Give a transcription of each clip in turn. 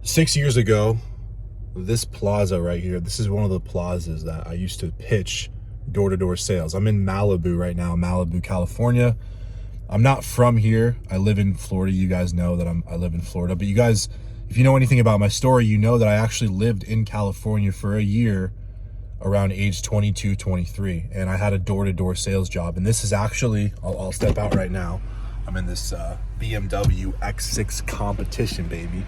6 years ago, this plaza right here, this is one of the plazas that I used to pitch door-to-door sales. I'm in Malibu right now, Malibu, California. I'm not from here. I live in Florida. You guys know that I live in Florida. But you guys, if you know anything about my story, you know that I actually lived in California for a year around age 22, 23. And I had a door-to-door sales job. And this is actually, I'll step out right now. I'm in this BMW X6 competition, baby.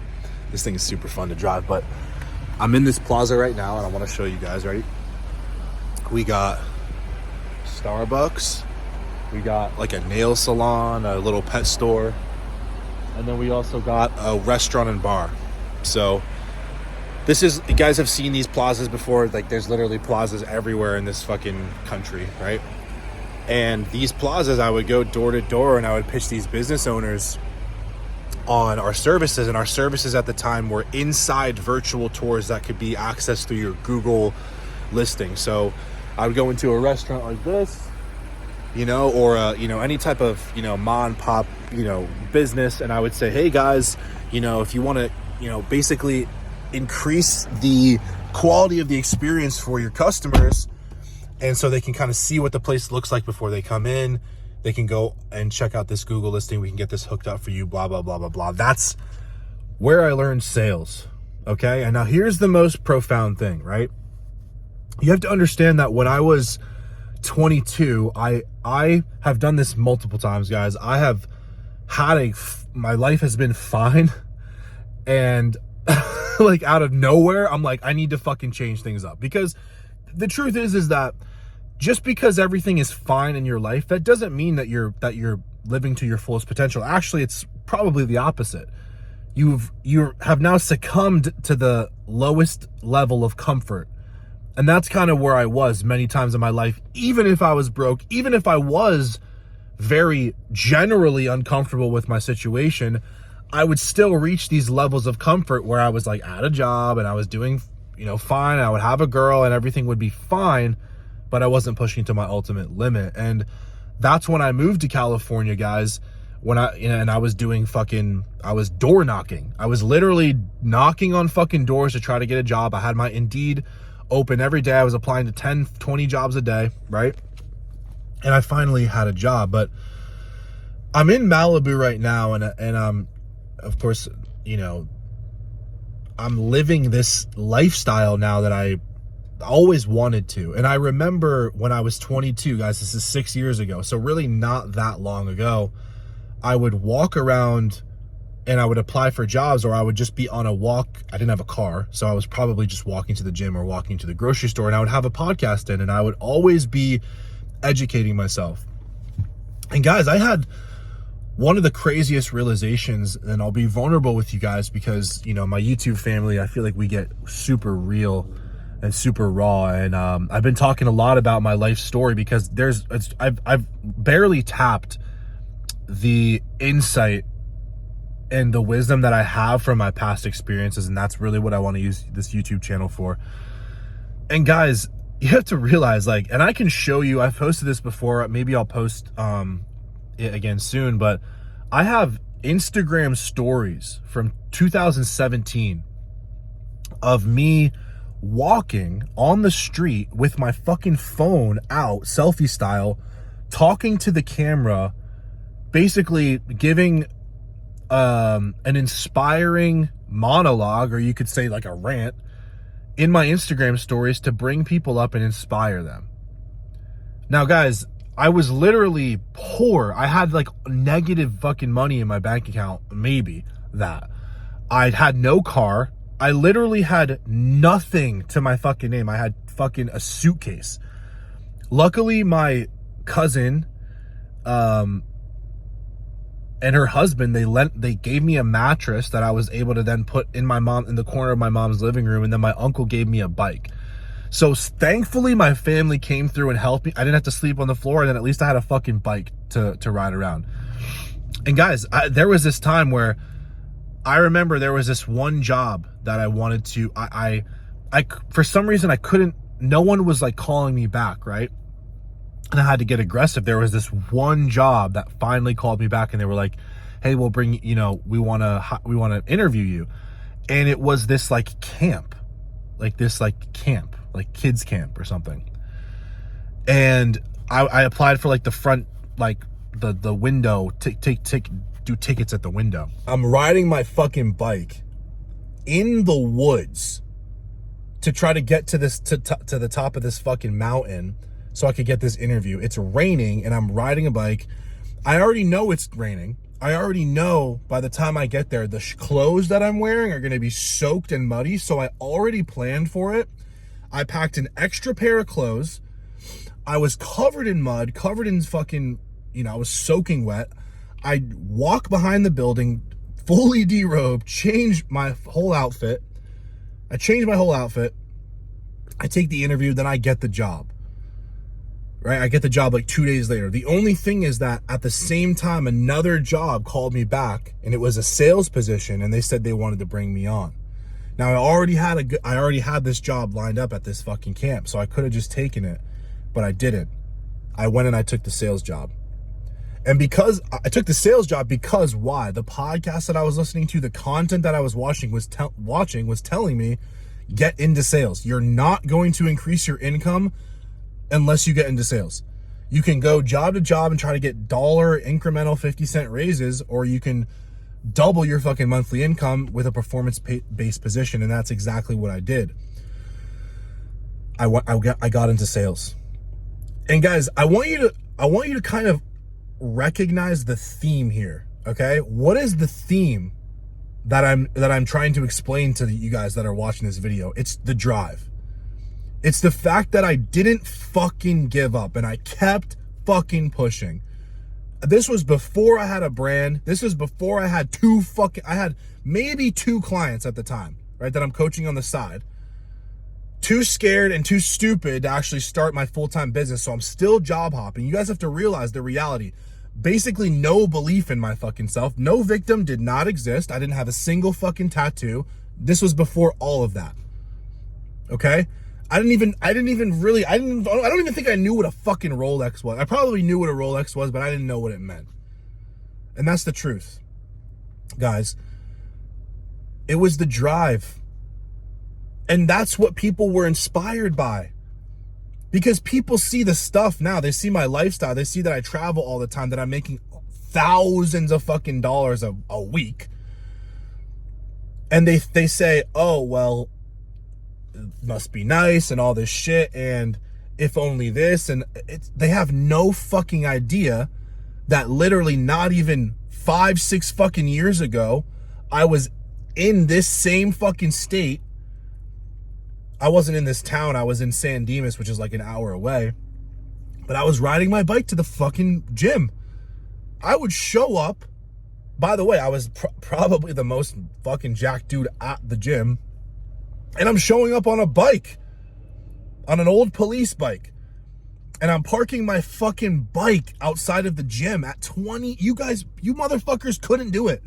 This thing is super fun to drive, but I'm in this plaza right now and I want to show you guys, right? We got Starbucks, we got like a nail salon, a little pet store, and then we also got a restaurant and bar. So this is, you guys have seen these plazas before, like there's literally plazas everywhere in this fucking country, right? And these plazas, I would go door to door and I would pitch these business owners on our services, and our services at the time were inside virtual tours that could be accessed through your Google listing. So I would go into a restaurant like this, or any type of, mom and pop, business. And I would say, hey guys, if you want to, basically increase the quality of the experience for your customers, and so they can kind of see what the place looks like before they come in, they can go and check out this Google listing. We can get this hooked up for you, blah, blah, blah, blah, blah. That's where I learned sales. Okay. And now here's the most profound thing, right? You have to understand that when I was 22, I have done this multiple times, guys. I have had my life has been fine. And like out of nowhere, I'm like, I need to fucking change things up, because the truth is that just because everything is fine in your life, that doesn't mean that you're living to your fullest potential. Actually, it's probably the opposite. You have now succumbed to the lowest level of comfort. And that's kind of where I was many times in my life. Even if I was broke, even if I was very generally uncomfortable with my situation, I would still reach these levels of comfort where I was like at a job and I was doing, fine. I would have a girl and everything would be fine, but I wasn't pushing to my ultimate limit. And that's when I moved to California, guys, when I was doing I was door knocking. I was literally knocking on fucking doors to try to get a job. I had my Indeed open every day. I was applying to 10, 20 jobs a day, right? And I finally had a job. But I'm in Malibu right now, and I'm, of course, I'm living this lifestyle now that I always wanted to. And I remember when I was 22, guys, this is 6 years ago, so really not that long ago, I would walk around and I would apply for jobs, or I would just be on a walk. I didn't have a car, so I was probably just walking to the gym or walking to the grocery store, and I would have a podcast in, and I would always be educating myself. And guys, I had one of the craziest realizations, and I'll be vulnerable with you guys because, my YouTube family, I feel like we get super real and super raw. And I've been talking a lot about my life story because I've barely tapped the insight and the wisdom that I have from my past experiences. And that's really what I want to use this YouTube channel for. And guys, you have to realize, and I can show you, I've posted this before, maybe I'll post it again soon, but I have Instagram stories from 2017 of me walking on the street with my fucking phone out, selfie style, talking to the camera, basically giving an inspiring monologue, or you could say like a rant, in my Instagram stories to bring people up and inspire them. Now, guys, I was literally poor. I had like negative fucking money in my bank account, maybe that. I had no car. I literally had nothing to my fucking name. I had fucking a suitcase. Luckily, my cousin and her husband, they gave me a mattress that I was able to then put in the corner of my mom's living room, and then my uncle gave me a bike. So thankfully, my family came through and helped me. I didn't have to sleep on the floor, and then at least I had a fucking bike to ride around. And guys, there was this time where I remember there was this one job that I wanted to, I for some reason I couldn't, no one was like calling me back, right? And I had to get aggressive. There was this one job that finally called me back, and they were like, hey, we'll bring, we want to interview you. And it was this like camp, like kids camp or something. And I applied for like the front, like the window, do tickets at the window. I'm riding my fucking bike in the woods to try to get to this, to the top of this fucking mountain so I could get this interview. It's raining and I'm riding a bike. I already know it's raining. I already know by the time I get there, the clothes that I'm wearing are going to be soaked and muddy. So I already planned for it. I packed an extra pair of clothes. I was covered in mud, covered in fucking, I was soaking wet. I walk behind the building, fully derobed, change my whole outfit. I change my whole outfit. I take the interview, then I get the job. Right? I get the job like 2 days later. The only thing is that at the same time, another job called me back, and it was a sales position, and they said they wanted to bring me on. Now I already had this job lined up at this fucking camp, so I could have just taken it, but I didn't. I went and I took the sales job. And because I took the sales job, because why? The podcast that I was listening to, the content that I was watching was telling me, get into sales. You're not going to increase your income unless you get into sales. You can go job to job and try to get dollar incremental 50-cent raises, or you can double your fucking monthly income with a performance-based position. And that's exactly what I did. I got into sales. And guys, I want you to kind of recognize the theme here, okay? What is the theme that I'm trying to explain to you guys that are watching this video? It's the drive. It's the fact that I didn't fucking give up and I kept fucking pushing. This was before I had a brand. This was before I had I had maybe 2 clients at the time, right, that I'm coaching on the side. Too scared and too stupid to actually start my full-time business. So I'm still job hopping. You guys have to realize the reality. Basically no belief in my fucking self. No victim did not exist. I didn't have a single fucking tattoo. This was before all of that. Okay? I don't even think I knew what a fucking Rolex was. I probably knew what a Rolex was, but I didn't know what it meant. And that's the truth. Guys, it was the drive. And that's what people were inspired by. Because people see the stuff now. They see my lifestyle. They see that I travel all the time, that I'm making thousands of fucking dollars a week. And they say, oh, well, it must be nice and all this shit. And if only this. And they have no fucking idea that literally not even 5-6 fucking years ago, I was in this same fucking state. I wasn't in this town. I was in San Dimas, which is like an hour away. But I was riding my bike to the fucking gym. I would show up. By the way, I was probably the most fucking jacked dude at the gym. And I'm showing up on a bike. On an old police bike. And I'm parking my fucking bike outside of the gym at 20. You guys, you motherfuckers couldn't do it.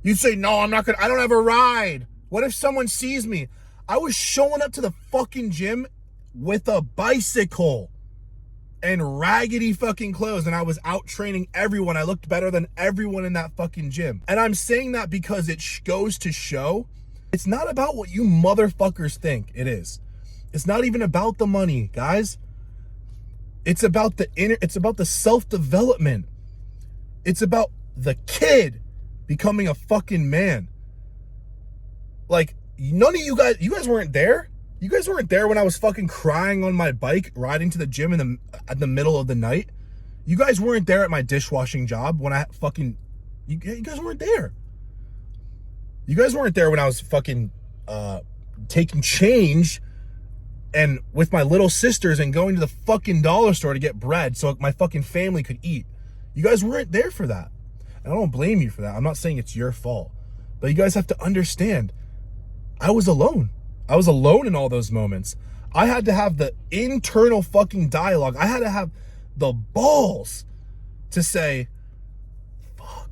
You'd say, no, I don't have a ride. What if someone sees me? I was showing up to the fucking gym with a bicycle and raggedy fucking clothes, and I was out training everyone. I looked better than everyone in that fucking gym. And I'm saying that because it goes to show it's not about what you motherfuckers think it is. It's not even about the money, guys. It's about the self-development. It's about the kid becoming a fucking man. Like, none of you guys weren't there. You guys weren't there when I was fucking crying on my bike, riding to the gym at the middle of the night. You guys weren't there at my dishwashing job when you guys weren't there. You guys weren't there when I was fucking taking change and with my little sisters and going to the fucking dollar store to get bread so my fucking family could eat. You guys weren't there for that. And I don't blame you for that. I'm not saying it's your fault. But you guys have to understand, I was alone. I was alone in all those moments. I had to have the internal fucking dialogue. I had to have the balls to say, fuck,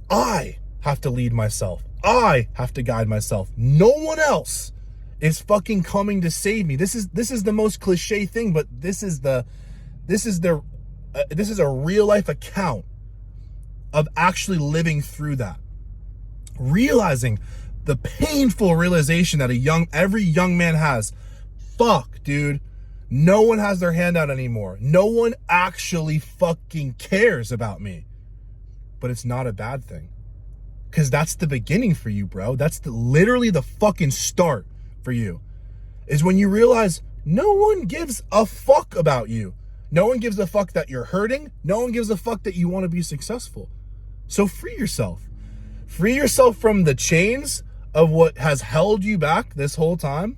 I have to lead myself. I have to guide myself. No one else is fucking coming to save me. This is the most cliche thing, but this is a real life account of actually living through that. realizing the painful realization that every young man has. Fuck, dude. No one has their hand out anymore. No one actually fucking cares about me. But it's not a bad thing. Because that's the beginning for you, bro. That's literally the fucking start for you. Is when you realize no one gives a fuck about you. No one gives a fuck that you're hurting. No one gives a fuck that you want to be successful. So free yourself. Free yourself from the chains of what has held you back this whole time.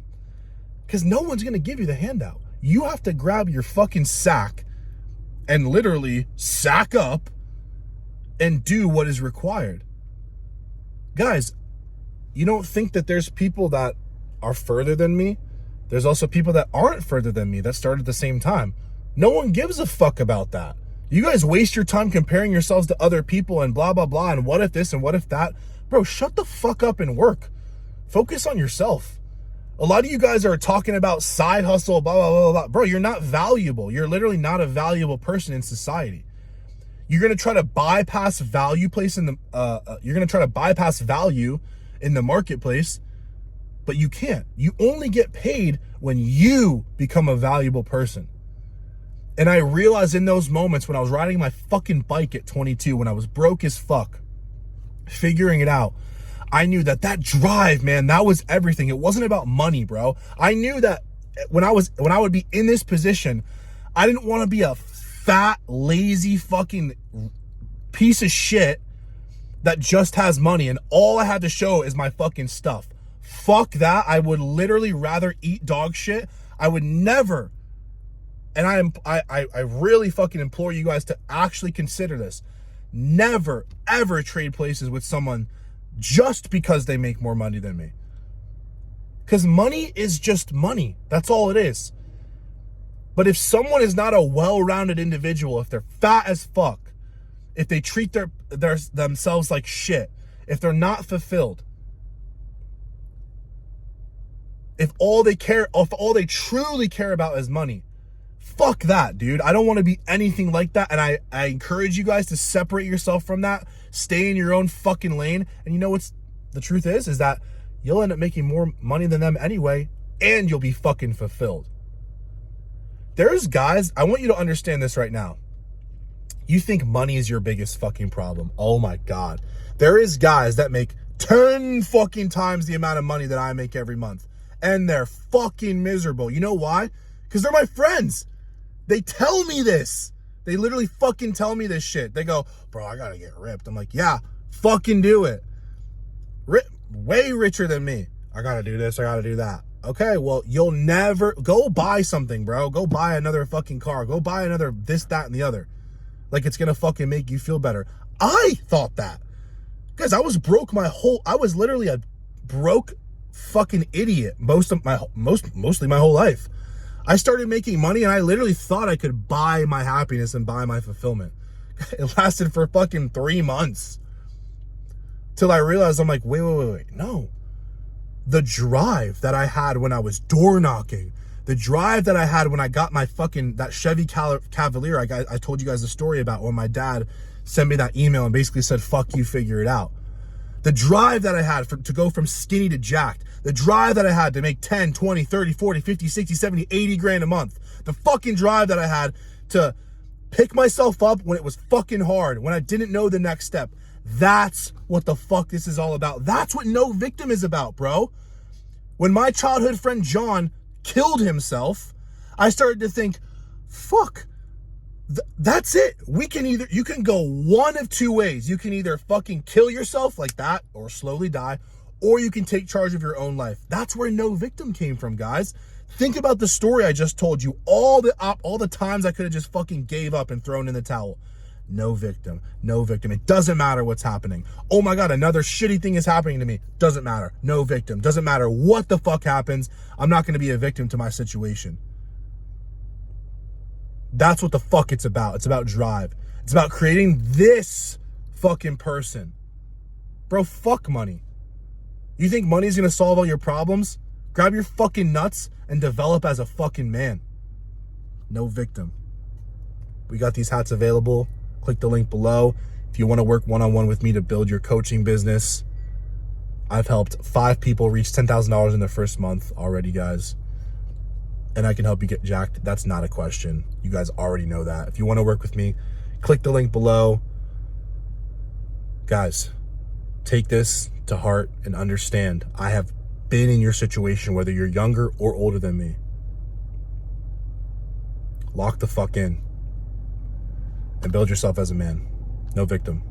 Because no one's going to give you the handout. You have to grab your fucking sack and literally sack up and do what is required. Guys, you don't think that there's people that are further than me? There's also people that aren't further than me that started at the same time. No one gives a fuck about that. You guys waste your time comparing yourselves to other people and blah, blah, blah, and what if this and what if that. Bro, shut the fuck up and work. Focus on yourself. A lot of you guys are talking about side hustle, blah, blah, blah, blah. Bro, you're not valuable. You're literally not a valuable person in society. You're going to try to bypass value in the marketplace, but you can't. You only get paid when you become a valuable person. And I realized in those moments when I was riding my fucking bike at 22, when I was broke as fuck, figuring it out, I knew that drive, man, that was everything. It wasn't about money, bro. I knew that when I would be in this position, I didn't want to be a fat, lazy fucking piece of shit that just has money and all I had to show is my fucking stuff. Fuck that. I would literally rather eat dog shit. I would never, and I really fucking implore you guys to actually consider this. Never, ever trade places with someone just because they make more money than me. Because money is just money. That's all it is. But if someone is not a well-rounded individual, if they're fat as fuck, if they treat themselves like shit, if they're not fulfilled, if all they truly care about is money, fuck that, dude. I don't want to be anything like that. And I encourage you guys to separate yourself from that. Stay in your own fucking lane. And you know what's the truth is that you'll end up making more money than them anyway, and you'll be fucking fulfilled. There's guys, I want you to understand this right now. You think money is your biggest fucking problem. Oh my God. There is guys that make 10 fucking times the amount of money that I make every month. And they're fucking miserable. You know why? Because they're my friends. They tell me this. They literally fucking tell me this shit. They go, bro, I gotta get ripped. I'm like, yeah, fucking do it. Way richer than me. I gotta do this, I gotta do that. Okay, well, you'll never, go buy something, bro. Go buy another fucking car. Go buy another this, that, and the other. Like it's gonna fucking make you feel better. I thought that. Guys, I was literally a broke fucking idiot mostly my whole life. I started making money and I literally thought I could buy my happiness and buy my fulfillment. It lasted for fucking 3 months. Till I realized, I'm like, wait. No. The drive that I had when I was door knocking, the drive that I had when I got my that Chevy Cavalier, I told you guys the story about when my dad sent me that email and basically said, fuck you, figure it out. The drive that I had to go from skinny to jacked. The drive that I had to make 10, 20, 30, 40, 50, 60, 70, 80 grand a month. The fucking drive that I had to pick myself up when it was fucking hard, when I didn't know the next step. That's what the fuck this is all about. That's what No Victim is about, bro. When my childhood friend John killed himself, I started to think, fuck, that's it. You can go one of two ways. You can either fucking kill yourself like that or slowly die, or you can take charge of your own life. That's where No Victim came from, guys. Think about the story I just told you. All the times I could have just fucking gave up and thrown in the towel. No victim. No victim. It doesn't matter what's happening. Oh my God, another shitty thing is happening to me. Doesn't matter. No victim. Doesn't matter what the fuck happens. I'm not going to be a victim to my situation. That's what the fuck it's about. It's about drive. It's about creating this fucking person. Bro, fuck money. You think money's going to solve all your problems? Grab your fucking nuts and develop as a fucking man. No victim. We got these hats available. Click the link below if you want to work one-on-one with me to build your coaching business. I've helped 5 people reach $10,000 in their first month already, guys. And I can help you get jacked. That's not a question. You guys already know that. If you want to work with me, click the link below. Guys, take this to heart and understand. I have been in your situation, whether you're younger or older than me. Lock the fuck in and build yourself as a man. No victim.